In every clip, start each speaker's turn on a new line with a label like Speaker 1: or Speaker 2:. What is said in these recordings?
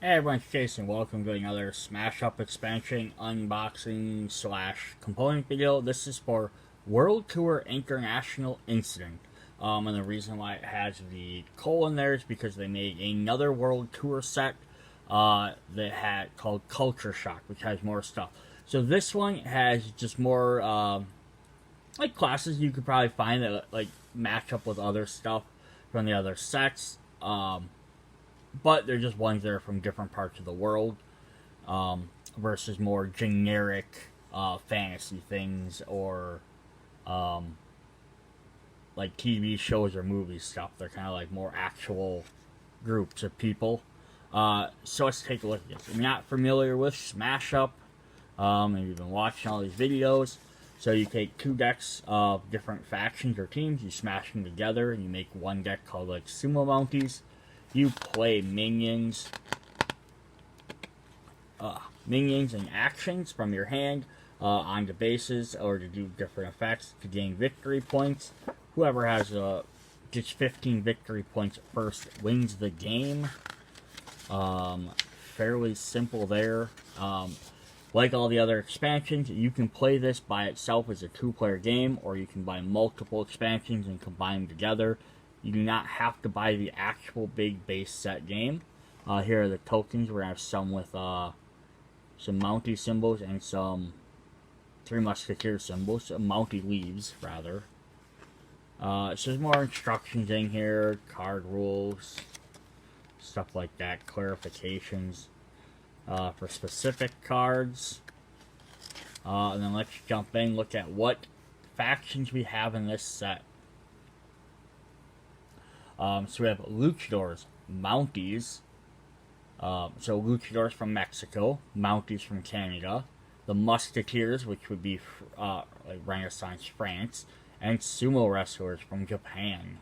Speaker 1: Hey everyone, it's Jason. Welcome to another Smash Up expansion unboxing slash component video. This is for World Tour International Incident. And the reason why it has the colon there is because they made another World Tour set that had called Culture Shock, which has more stuff. So this one has just more like classes you could probably find that like match up with other stuff from the other sets. But they're just ones that are from different parts of the world, versus more generic fantasy things or like TV shows or movie stuff. They're kind of like more actual groups of people. So let's take a look at this. If you're not familiar with Smash Up, and you've been watching all these videos, so you take two decks of different factions or teams, you smash them together, and you make one deck called like Sumo Mounties. You play minions and actions from your hand onto bases or to do different effects to gain victory points. Whoever has gets 15 victory points first wins the game. Fairly simple there. Like all the other expansions, you can play this by itself as a two-player game, or you can buy multiple expansions and combine them together. You do not have to buy the actual big base set game. Here are the tokens. We're going to have some with some Mountie symbols and some Three Musketeers symbols. Mountie leaves, rather. So there's more instructions in here. Card rules. Stuff like that. Clarifications for specific cards. And then let's jump in and look at what factions we have in this set. So we have Luchadors, Mounties. So Luchadors from Mexico, Mounties from Canada, the Musketeers, which would be like Renaissance France, and Sumo Wrestlers from Japan.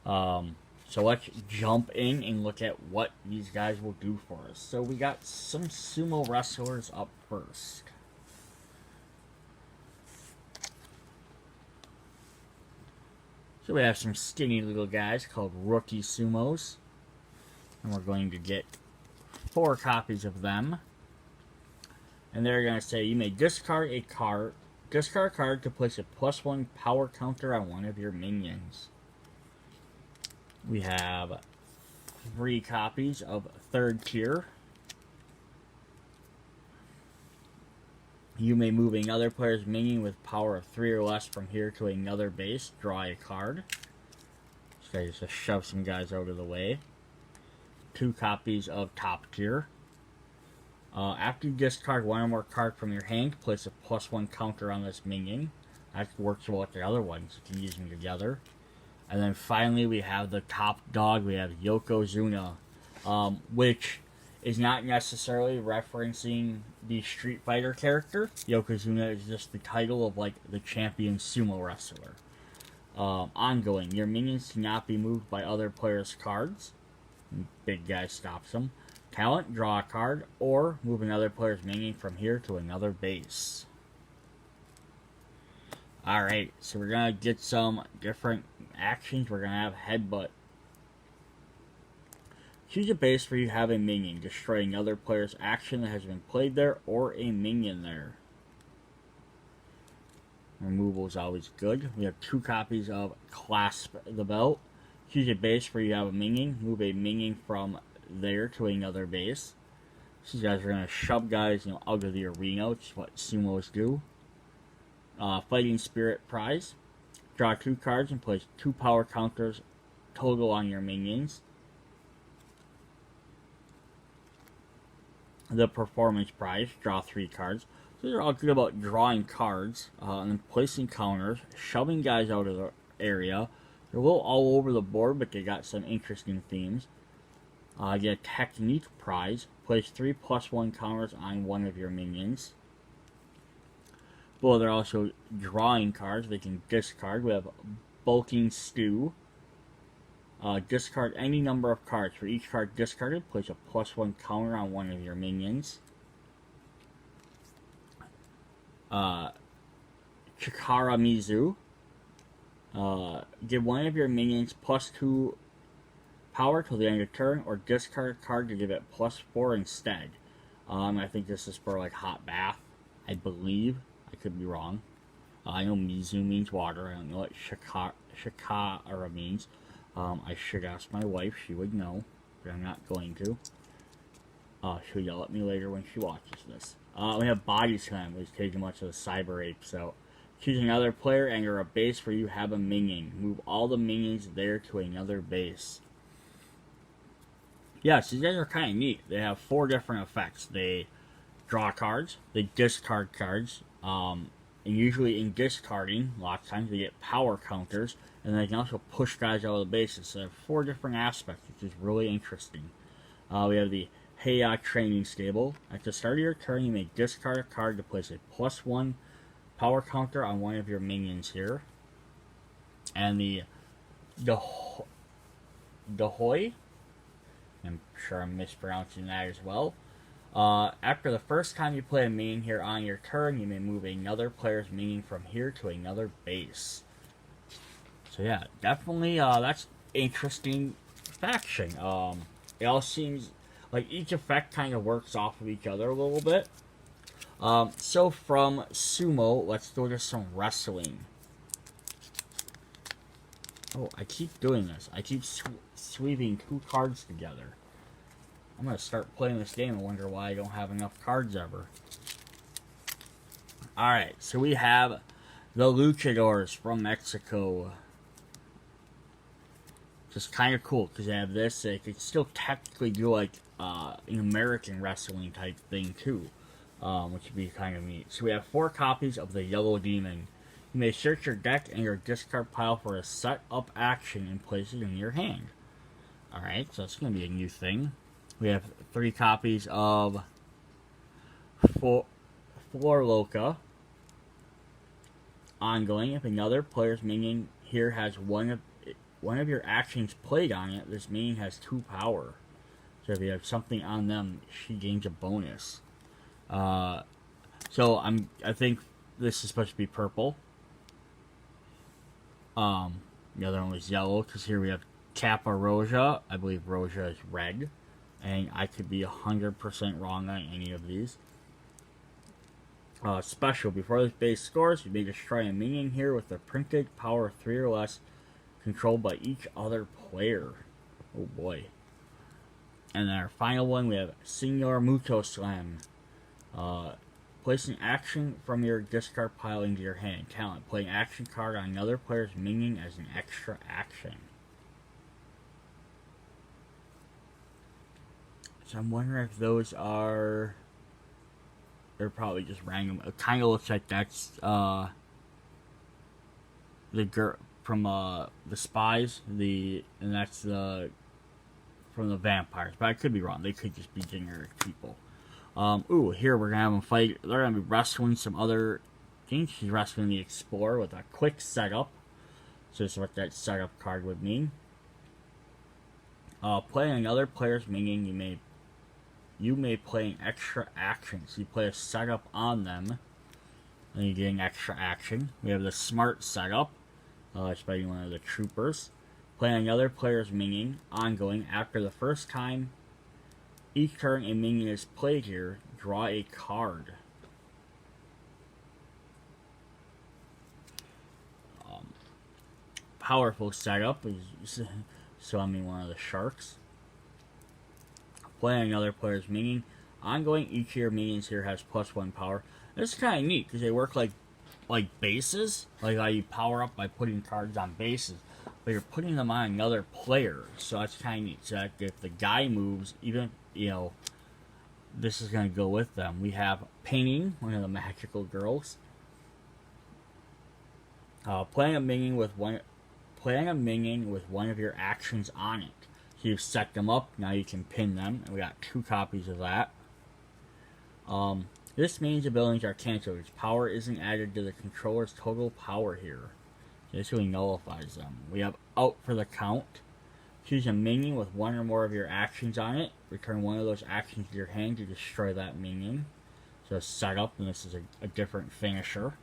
Speaker 1: So let's jump in and look at what these guys will do for us. So we got some Sumo Wrestlers up first. So we have some skinny little guys called Rookie Sumos. And we're going to get 4 copies of them. And they're going to say you may discard a card to place a +1 power counter on one of your minions. We have 3 copies of 3rd tier. You may move another player's minion with power of 3 or less from here to another base. Draw a card. So I just shove some guys out of the way. 2 copies of top tier. After you discard one or more cards from your hand, place a +1 counter on this minion. That works well with the other ones. You can use them together. And then finally we have the top dog. We have Yokozuna, which is not necessarily referencing the Street Fighter character. Yokozuna is just the title of like the champion sumo wrestler. Ongoing. Your minions cannot be moved by other players' cards. Big guy stops them. Talent, draw a card, or move another player's minion from here to another base. Alright, so we're going to get some different actions. We're going to have Headbutt. Choose a base where you have a minion. Destroy another player's action that has been played there, or a minion there. Removal is always good. We have 2 copies of Clasp the Belt. Choose a base where you have a minion. Move a minion from there to another base. These guys are going to shove guys, out of the arena, which is what sumos do. Fighting Spirit Prize. Draw 2 cards and place 2 power counters total on your minions. The Performance Prize. Draw 3 cards. So they're all good about drawing cards and then placing counters, shoving guys out of the area. They're a little all over the board, but they got some interesting themes. You get a Technique Prize. Place 3 +1 counters on one of your minions. Well, they're also drawing cards they can discard. We have Bulking Stew. Discard any number of cards. For each card discarded, place a +1 counter on one of your minions. Chikara Mizu. Give one of your minions +2 power till the end of turn, or discard a card to give it +4 instead. I think this is for like hot bath, I believe. I could be wrong. I know Mizu means water. I don't know what Shikara means. I should ask my wife. She would know, but I'm not going to. She'll yell at me later when she watches this. We have Body Slam, which takes much of the Cyber Ape. So, choose another player, enter a base where you have a minion. Move all the minions there to another base. Yes, these guys are kind of neat. They have 4 different effects. They draw cards, they discard cards, and usually in discarding, a lot of times they get power counters, and they can also push guys out of the bases. So they have 4 different aspects, which is really interesting. We have the Heya Training Stable. At the start of your turn, you may discard a card to place a +1 power counter on one of your minions here. And the Dahoi, I'm sure I'm mispronouncing that as well. After the first time you play a minion here on your turn, you may move another player's minion from here to another base. So yeah, definitely that's interesting faction. It all seems like each effect kind of works off of each other a little bit. So from Sumo, let's go to some wrestling. Oh, I keep doing this. I keep sweeping 2 cards together. I'm going to start playing this game and wonder why I don't have enough cards ever. Alright, so we have the Luchadors from Mexico. Just kind of cool, because they have this. They could still technically do like an American wrestling type thing too, which would be kind of neat. So we have 4 copies of the Yellow Demon. You may search your deck and your discard pile for a set-up action and place it in your hand. Alright, so that's going to be a new thing. We have 3 copies of Floor Loca. Ongoing, if another player's minion here has one of your actions played on it, this minion has 2 power. So if you have something on them, she gains a bonus. I think this is supposed to be purple. The other one was yellow, because here we have Kappa Roja. I believe Roja is red. And I could be 100% wrong on any of these. Special. Before this base scores, you may destroy a minion here with a printed power of 3 or less, controlled by each other player. Oh boy. And then our final one, we have Senor Muto Slam. Place an action from your discard pile into your hand. Talent. Play an action card on another player's minion as an extra action. So I'm wondering if those are... They're probably just random. It kind of looks like that's the girl from the spies, and that's the from the vampires. But I could be wrong. They could just be generic people. Here we're gonna have them fight. They're gonna be wrestling some other things. She's wrestling the Explorer with a quick setup. So this is what that setup card would mean. Playing another player's minion, you may play an extra action. So you play a setup on them, and you get an extra action. We have the Smart setup. It's by one of the troopers. Play another player's minion, ongoing. After the first time each turn a minion is played here, draw a card. Powerful setup is summoning one of the sharks. Play another player's minion. Ongoing, each of your minions here has +1 power. This is kind of neat because they work like bases, like how you power up by putting cards on bases, but you're putting them on another player. So that's kind of neat. So that if the guy moves, even this is going to go with them. We have Painting, one of the magical girls. Playing a minion with one of your actions on it. So you've set them up, now you can pin them, and we got 2 copies of that. This means abilities are cancelled. Its power isn't added to the controller's total power here. This really nullifies them. We have Out for the Count. Choose a minion with one or more of your actions on it. Return one of those actions to your hand to destroy that minion. So set up, and this is a different finisher.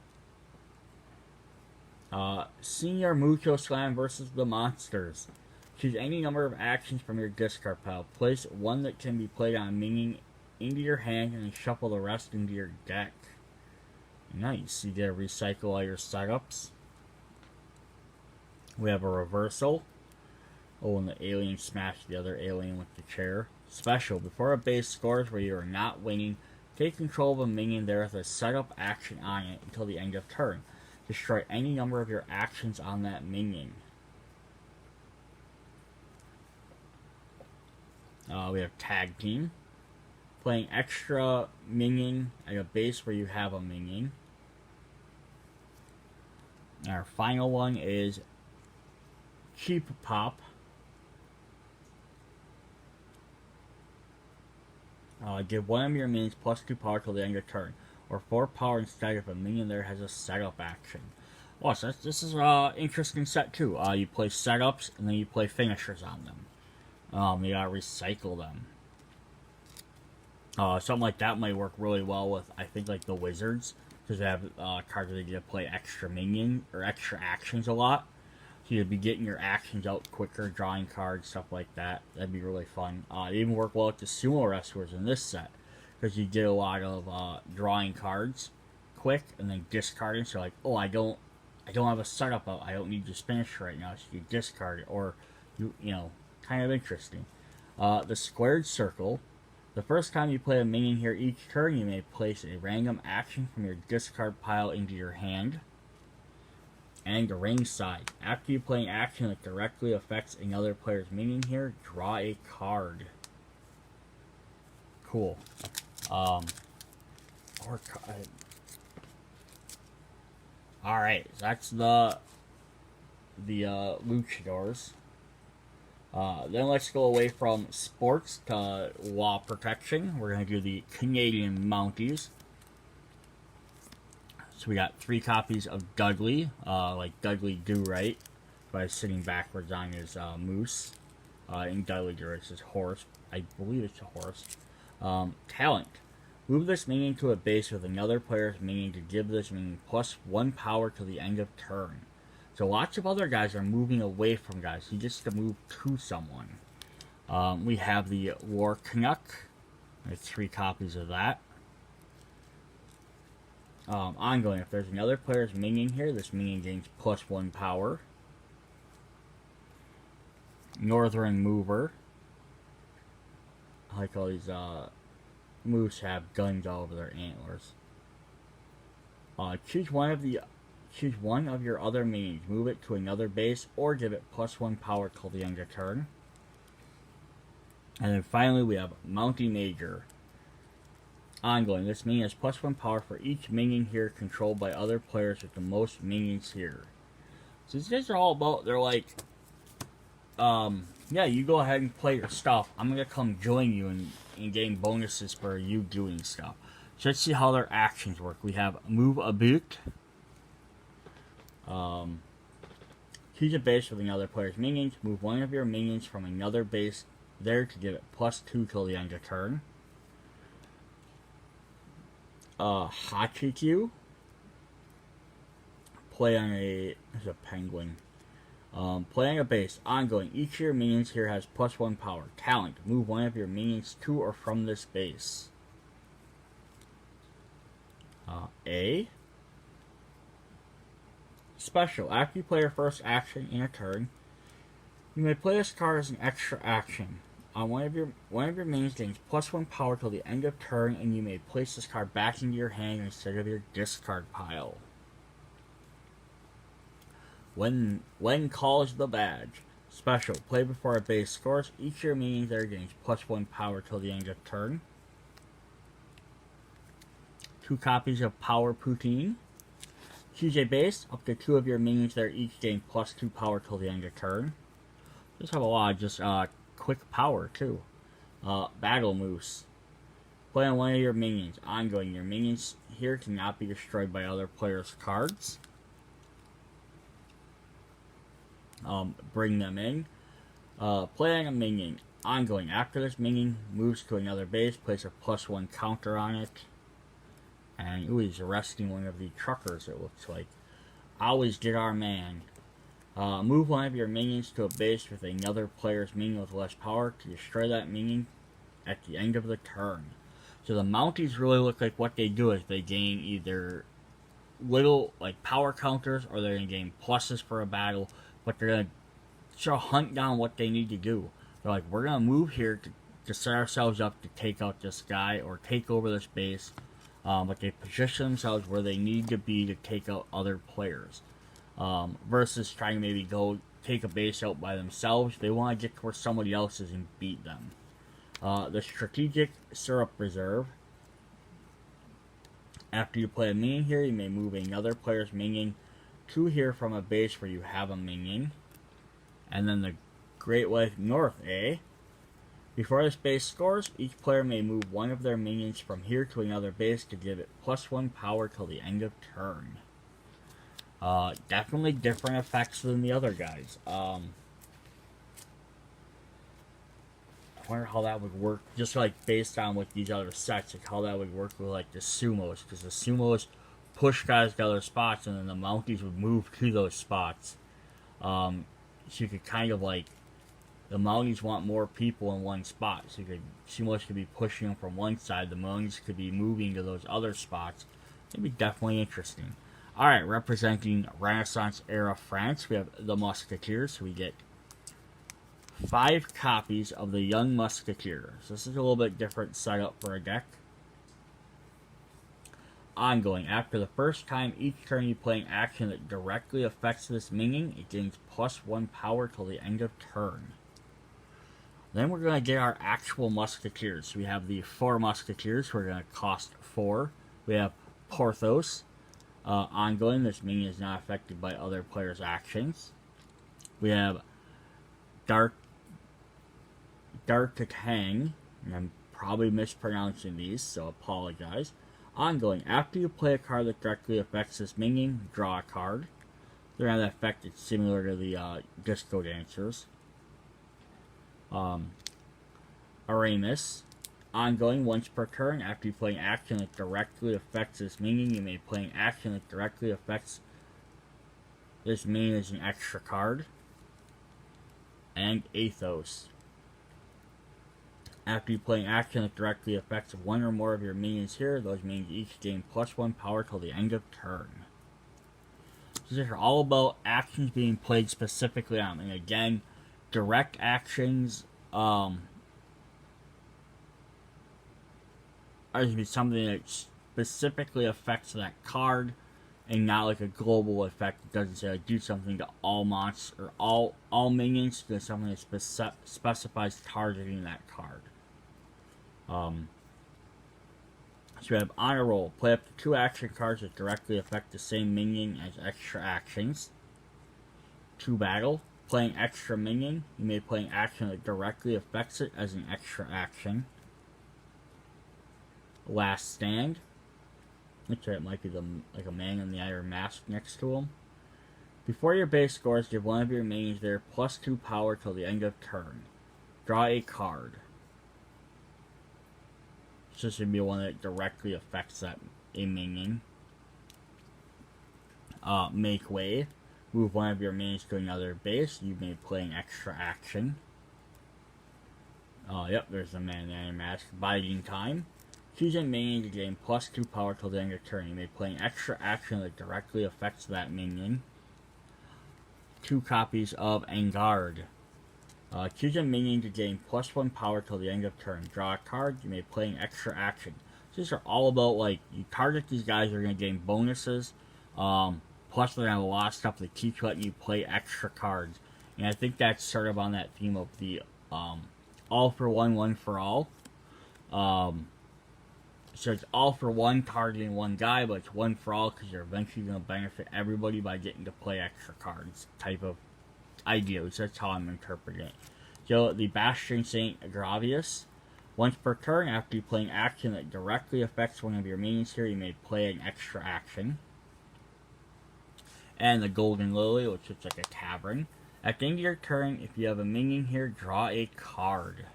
Speaker 1: Senor Mucho Slam versus the Monsters. Choose any number of actions from your discard pile. Place one that can be played on a minion into your hand and then shuffle the rest into your deck. Nice. You get to recycle all your setups. We have a reversal. Oh, and the alien smashed the other alien with the chair. Special. Before a base scores where you are not winning, take control of a minion there with a setup action on it until the end of turn. Destroy any number of your actions on that minion. We have tag team. Playing extra minion at a base where you have a minion. Our final one is cheap pop. Give one of your minions +2 power till the end of turn, or 4 power instead if a minion there has a setup action. Oh, so this is an interesting set too. You play setups and then you play finishers on them. You gotta recycle them. Something like that might work really well with, I think, like the wizards, because they have cards that get to play extra minion or extra actions a lot. So you'd be getting your actions out quicker, drawing cards, stuff like that. That'd be really fun. It even work well with the sumo wrestlers in this set, because you get a lot of drawing cards quick and then discarding. So like, oh, I don't have a setup out. I don't need to finish right now. So you discard it, or you know, kind of interesting. The squared circle. The first time you play a minion here each turn, you may place a random action from your discard pile into your hand. And ringside. After you play an action that directly affects another player's minion here, draw a card. Cool. Alright, that's the luchadors. Then let's go away from sports to law protection. We're going to do the Canadian Mounties. So we got 3 copies of Dudley, like Dudley Do-Right, by sitting backwards on his moose. In Dudley Do-Right's his horse. I believe it's a horse. Talent. Move this minion to a base with another player's minion to give this minion +1 power till the end of turn. So lots of other guys are moving away from guys. He gets to move to someone. We have the War Canuck. There's 3 copies of that. Ongoing. If there's another player's minion here, this minion gains +1 power. Northern Mover. I like all these moose have guns all over their antlers. Choose one of your other minions. Move it to another base or give it +1 power till the end of turn. And then finally we have Mountie Major. Ongoing. This minion has +1 power for each minion here controlled by other players with the most minions here. So these guys are all about, they're like, yeah, you go ahead and play your stuff. I'm going to come join you and gain bonuses for you doing stuff. So let's see how their actions work. We have Move a Boot. Choose a base with another player's minions. Move one of your minions from another base there to give it +2 till the end of turn. Hachiku. Play on there's a penguin. Play on a base. Ongoing. Each of your minions here has +1 power. Talent. Move one of your minions to or from this base. A. Special. After you play your first action in a turn, you may play this card as an extra action. One of your minions gains +1 power till the end of turn, and you may place this card back into your hand instead of your discard pile. When calls the badge. Special. Play before a base scores. Each of your minions there gains +1 power till the end of turn. 2 copies of Power Poutine. Choose a base. Up to 2 of your minions there each gain +2 power till the end of turn. Just have a lot of just quick power too. Battle Moose. Play on one of your minions. Ongoing. Your minions here cannot be destroyed by other players' cards. Bring them in. Play on a minion. Ongoing. After this minion moves to another base, place a +1 counter on it. And ooh, he's arresting one of the truckers, it looks like. Always get our man. Move one of your minions to a base with another player's minion with less power to destroy that minion at the end of the turn. So the Mounties really look like what they do is they gain either little like power counters or they're going to gain pluses for a battle, but they're going to hunt down what they need to do. They're like, we're going to move here to set ourselves up to take out this guy or take over this base, but they position themselves where they need to be to take out other players. Versus trying to maybe go take a base out by themselves. They want to get to where somebody else is and beat them. The strategic syrup reserve. After you play a minion here, you may move another player's minion to here from a base where you have a minion. And then the Great White North, eh? Before this base scores, each player may move one of their minions from here to another base to give it +1 power till the end of turn. Definitely different effects than the other guys. I wonder how that would work, just like based on with these other sets, like how that would work with like the sumos, because the sumos push guys to other spots, and then the Mounties would move to those spots. So you could kind of like, the Mounties want more people in one spot, so sumos could be pushing them from one side, the Mounties could be moving to those other spots. It'd be definitely interesting. Alright, representing Renaissance era France, we have the Musketeers. So we get 5 copies of the Young Musketeer. So this is a little bit different setup for a deck. Ongoing. After the first time each turn you play an action that directly affects this minion, it gains +1 power till the end of turn. Then we're going to get our actual Musketeers. So we have the 4 Musketeers who are going to cost 4. We have Porthos. Ongoing, this minion is not affected by other players' actions. We have D'Artagnan, and I'm probably mispronouncing these, so apologize. Ongoing, after you play a card that directly affects this minion, draw a card. They're going to affect it similar to the Disco Dancers. Aramis. Ongoing, once per turn, after you play an action that directly affects this minion, you may play an action that directly affects this minion as an extra card. And Athos. After you play an action that directly affects one or more of your minions here, those minions each gain +1 power till the end of turn. So these are all about actions being played specifically on them. And again, direct actions, are going to be something that specifically affects that card and not like a global effect. It doesn't say like, do something to all monsters or all minions. There's something that specifies targeting that card. So we have Honor Roll. Play up to 2 action cards that directly affect the same minion as extra actions. 2 Battle. Play an extra minion. You may play an action that directly affects it as an extra action. Last Stand. Looks like it might be like a man in the iron mask next to him. Before your base scores, give one of your minions there +2 power till the end of turn. Draw a card. It's just going to be one that directly affects a minion. Make way. Move one of your minions to another base. You may play an extra action. Yep, there's the man in the iron mask. Biding Time. Choose a minion to gain +2 power till the end of turn. You may play an extra action that directly affects that minion. 2 copies of Engard. Choose a minion to gain +1 power till the end of turn. Draw a card. You may play an extra action. So these are all about, like, you target these guys, they're going to gain bonuses. Plus, they're going to have a lot of stuff that keeps letting you play extra cards. And I think that's sort of on that theme of the all for one, one for all. So it's all for one, targeting one guy, but it's one for all because you're eventually going to benefit everybody by getting to play extra cards type of ideas. That's how I'm interpreting it. So the Bastion St. Agravius. Once per turn, after you play an action that directly affects one of your minions here, you may play an extra action. And the Golden Lily, which looks like a tavern. At the end of your turn, if you have a minion here, draw a card.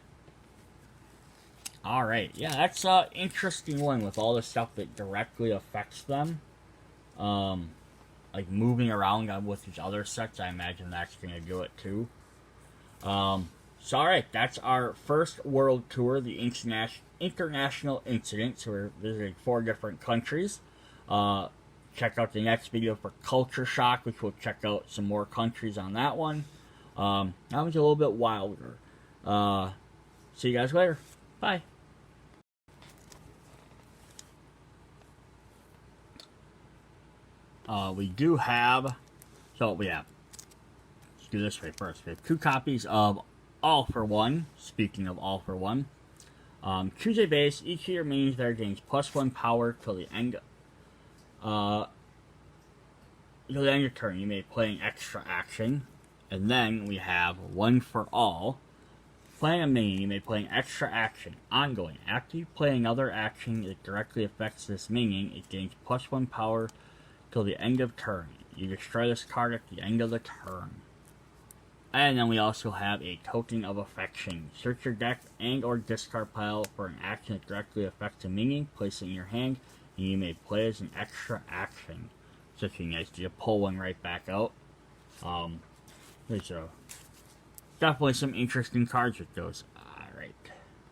Speaker 1: Alright, yeah, that's an interesting one with all the stuff that directly affects them. like moving around with these other sets, I imagine that's going to do it too. So alright, that's our first world tour, the international incident. So we're visiting 4 different countries. Check out the next video for Culture Shock, which we'll check out some more countries on that one. That was a little bit wilder. See you guys later. Bye. We do have, so we have, let's do this way first. We have 2 copies of All for One. Speaking of All for One, choose a base. Each of your minions there gains +1 power till the end. Till the end of your turn. You may play an extra action, and then we have One for All. Playing a minion, you may play an extra action. Ongoing. After you play another action that directly affects this minion, it gains +1 power till the end of turn. You destroy this card at the end of the turn. And then we also have a Token of Affection. Search your deck and or discard pile for an action that directly affects a minion. Place it in your hand, and you may play as an extra action. Such a nice. You pull one right back out. There's definitely some interesting cards with those. Alright.